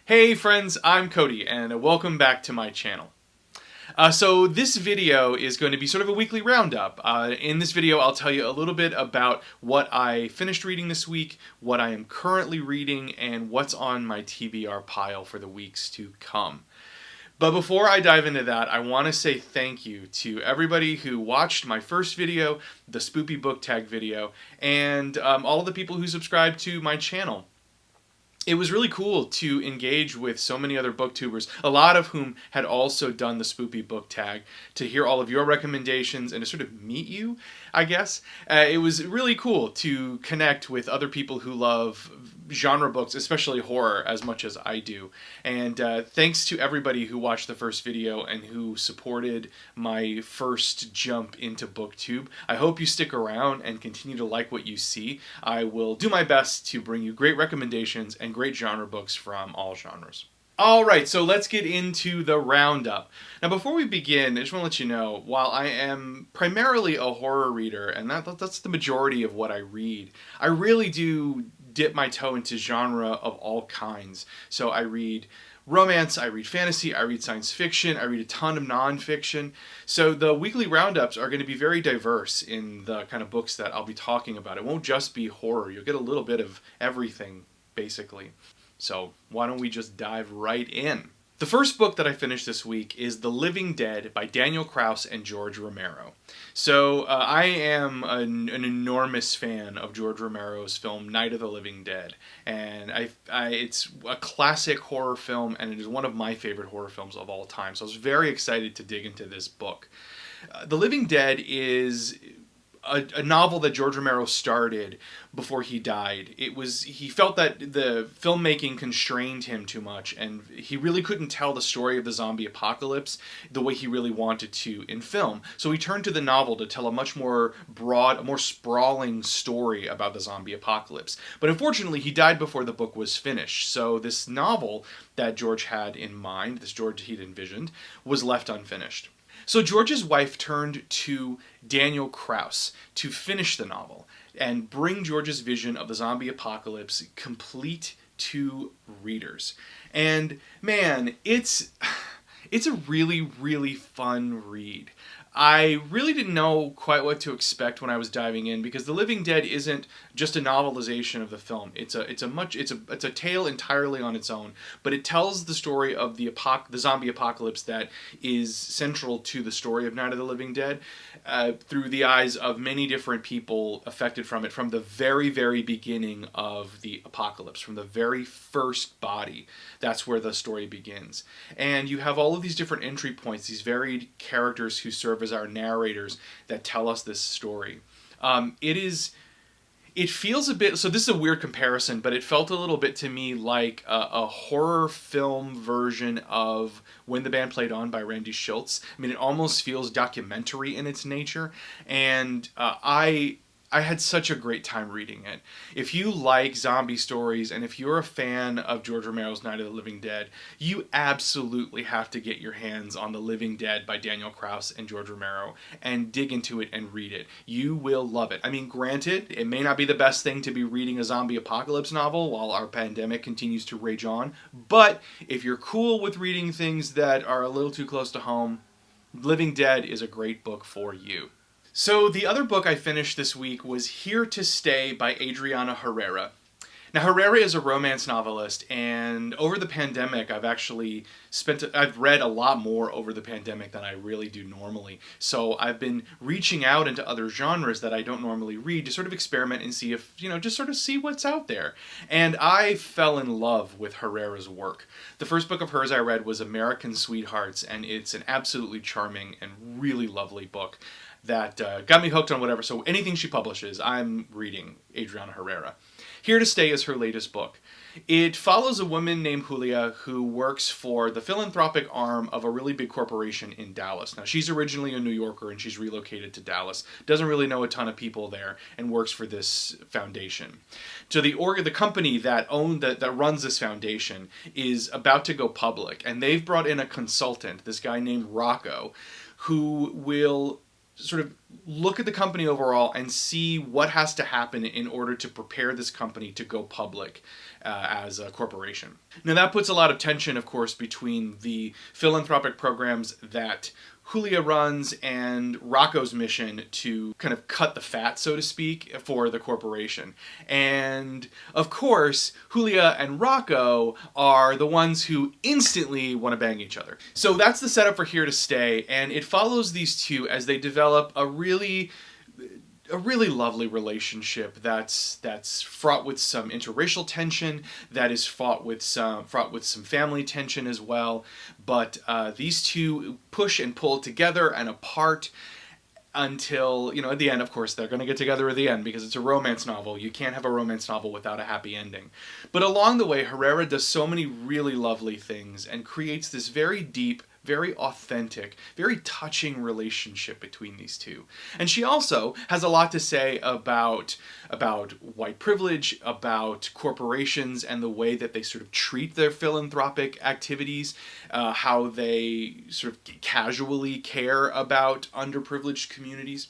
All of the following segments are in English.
Hey friends, I'm Cody and welcome back to my channel. So this video is going to be sort of a weekly roundup. In this video I'll tell you a little bit about what I finished reading this week, what I am currently reading, and what's on my TBR pile for the weeks to come. But before I dive into that, I want to say thank you to everybody who watched my first video, the Spoopy Book Tag video, and all of the people who subscribed to my channel. It was really cool to engage with so many other booktubers, a lot of whom had also done the Spoopy Book Tag, to hear all of your recommendations and to sort of meet you, I guess. It was really cool to connect with other people who love genre books, especially horror, as much as I do. And thanks to everybody who watched the first video and who supported my first jump into BookTube. I hope you stick around and continue to like what you see. I will do my best to bring you great recommendations and great genre books from all genres. Alright, so let's get into the roundup. Now before we begin, I just want to let you know, while I am primarily a horror reader, and that's the majority of what I read, I really do dip my toe into genre of all kinds. So I read romance, I read fantasy, I read science fiction, I read a ton of nonfiction. So the weekly roundups are going to be very diverse in the kind of books that I'll be talking about. It won't just be horror. You'll get a little bit of everything, basically. So why don't we just dive right in? The first book that I finished this week is The Living Dead by Daniel Kraus and George Romero. So I am an enormous fan of George Romero's film Night of the Living Dead. And it's a classic horror film, and it is one of my favorite horror films of all time. So I was very excited to dig into this book. The Living Dead is a novel that George Romero started before he died. He felt that the filmmaking constrained him too much, and he really couldn't tell the story of the zombie apocalypse the way he really wanted to in film. So he turned to the novel to tell a much more broad, a more sprawling story about the zombie apocalypse. But unfortunately, he died before the book was finished. So this novel that George had in mind, this George he'd envisioned, was left unfinished. So George's wife turned to Daniel Kraus to finish the novel and bring George's vision of the zombie apocalypse complete to readers. And man, it's a really, really fun read. I really didn't know quite what to expect when I was diving in, because The Living Dead isn't just a novelization of the film. It's a tale entirely on its own, but it tells the story of the zombie apocalypse that is central to the story of Night of the Living Dead, through the eyes of many different people affected from it, from the very, very beginning of the apocalypse, from the very first body. That's where the story begins. And you have all of these different entry points, these varied characters who serve as our narrators that tell us this story. It feels a bit, so this is a weird comparison, but it felt a little bit to me like a horror film version of When the Band Played On by Randy Shilts. I mean, it almost feels documentary in its nature, and I had such a great time reading it. If you like zombie stories, and if you're a fan of George Romero's Night of the Living Dead, you absolutely have to get your hands on The Living Dead by Daniel Kraus and George Romero and dig into it and read it. You will love it. I mean, granted, it may not be the best thing to be reading a zombie apocalypse novel while our pandemic continues to rage on, but if you're cool with reading things that are a little too close to home, Living Dead is a great book for you. So the other book I finished this week was Here to Stay by Adriana Herrera. Now, Herrera is a romance novelist, and over the pandemic I've read a lot more over the pandemic than I really do normally. So I've been reaching out into other genres that I don't normally read to sort of experiment and see if, just sort of see what's out there. And I fell in love with Herrera's work. The first book of hers I read was American Sweethearts, and it's an absolutely charming and really lovely book that got me hooked on whatever. So anything she publishes, I'm reading Adriana Herrera. Here to Stay is her latest book. It follows a woman named Julia who works for the philanthropic arm of a really big corporation in Dallas. Now, she's originally a New Yorker and she's relocated to Dallas. Doesn't really know a ton of people there and works for this foundation. So the company that runs this foundation is about to go public, and they've brought in a consultant, this guy named Rocco, who will sort of look at the company overall and see what has to happen in order to prepare this company to go public as a corporation. Now that puts a lot of tension, of course, between the philanthropic programs that Julia runs and Rocco's mission to kind of cut the fat, so to speak, for the corporation. And of course, Julia and Rocco are the ones who instantly want to bang each other. So that's the setup for Here to Stay, and it follows these two as they develop a really lovely relationship that's fraught with some interracial tension, that is fraught with some family tension as well. But these two push and pull together and apart until, at the end, of course, they're going to get together at the end because it's a romance novel. You can't have a romance novel without a happy ending. But along the way, Herrera does so many really lovely things and creates this very deep, very authentic, very touching relationship between these two. And she also has a lot to say about white privilege, about corporations and the way that they sort of treat their philanthropic activities, how they sort of casually care about underprivileged communities.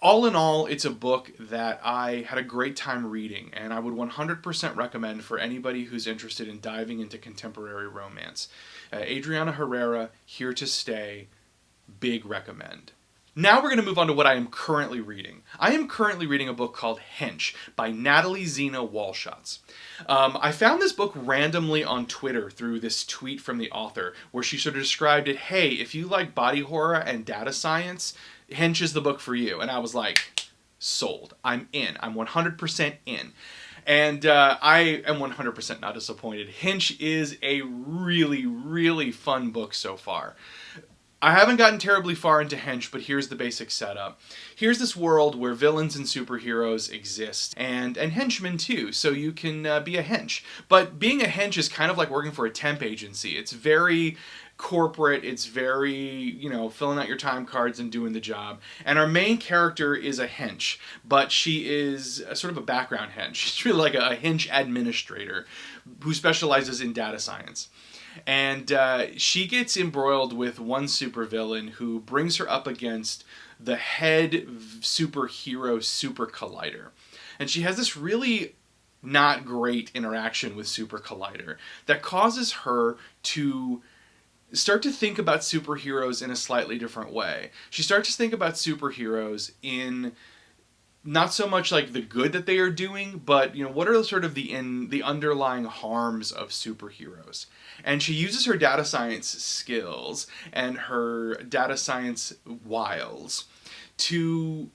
All in all, it's a book that I had a great time reading, and I would 100% recommend for anybody who's interested in diving into contemporary romance. Adriana Herrera, Here to Stay, big recommend. Now we're going to move on to what I am currently reading. I am currently reading a book called Hench by Natalie, Zina, Walschots. I found this book randomly on Twitter through this tweet from the author where she sort of described it, hey, if you like body horror and data science, Hench is the book for you. And I was like, sold. I'm in. I'm 100% in. And I am 100% not disappointed. Hench is a really, really fun book so far. I haven't gotten terribly far into Hench, but here's the basic setup. Here's this world where villains and superheroes exist, and henchmen too, so you can be a hench. But being a hench is kind of like working for a temp agency. It's very corporate, it's very, filling out your time cards and doing the job. And our main character is a hench, but she is sort of a background hench. She's really like a hench administrator who specializes in data science. And she gets embroiled with one supervillain who brings her up against the head superhero Super Collider. And she has this really not great interaction with Super Collider that causes her to start to think about superheroes in a slightly different way. She starts to think about superheroes in not so much like the good that they are doing, but what are sort of the underlying harms of superheroes. And she uses her data science skills and her data science wiles to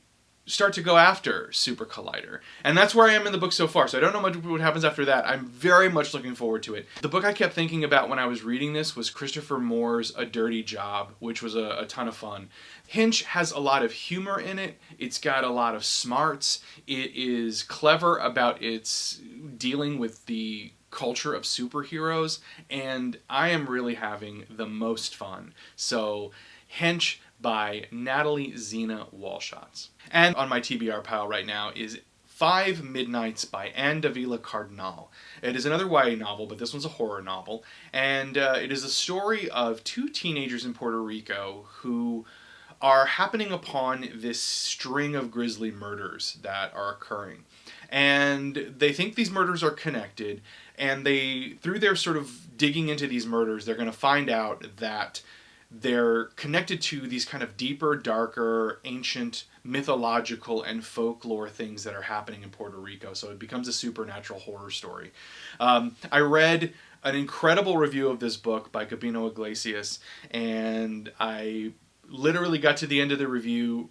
start to go after Super Collider. And that's where I am in the book so far, so I don't know much what happens after that. I'm very much looking forward to it. The book I kept thinking about when I was reading this was Christopher Moore's A Dirty Job, which was a ton of fun. Hench has a lot of humor in it. It's got a lot of smarts. It is clever about its dealing with the culture of superheroes, and I am really having the most fun. So, Hench by Natalie, Zina, Walschots. And on my TBR pile right now is 5 Midnights by Davila, Cardinal. It is another YA novel, but this one's a horror novel, and it is a story of two teenagers in Puerto Rico who are happening upon this string of grisly murders that are occurring. And they think these murders are connected, and through their sort of digging into these murders, they're going to find out that they're connected to these kind of deeper, darker, ancient, mythological, and folklore things that are happening in Puerto Rico. So it becomes a supernatural horror story. I read an incredible review of this book by Gabino Iglesias, and I literally got to the end of the review,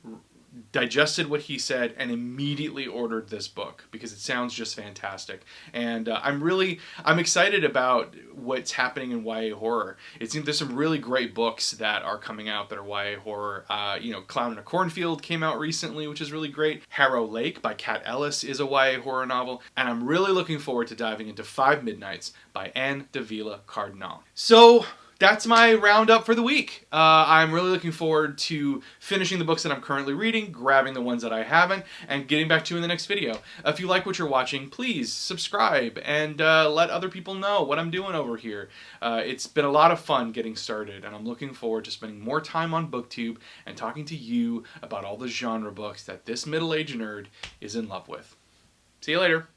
digested what he said, and immediately ordered this book because it sounds just fantastic. And I'm excited about what's happening in YA horror. It seems there's some really great books that are coming out that are YA horror. Clown in a Cornfield came out recently, which is really great. Harrow Lake by Kat Ellis is a YA horror novel. And I'm really looking forward to diving into 5 Midnights by Davila, Cardinal. So, that's my roundup for the week. I'm really looking forward to finishing the books that I'm currently reading, grabbing the ones that I haven't, and getting back to you in the next video. If you like what you're watching, please subscribe and let other people know what I'm doing over here. It's been a lot of fun getting started, and I'm looking forward to spending more time on BookTube and talking to you about all the genre books that this middle-aged nerd is in love with. See you later.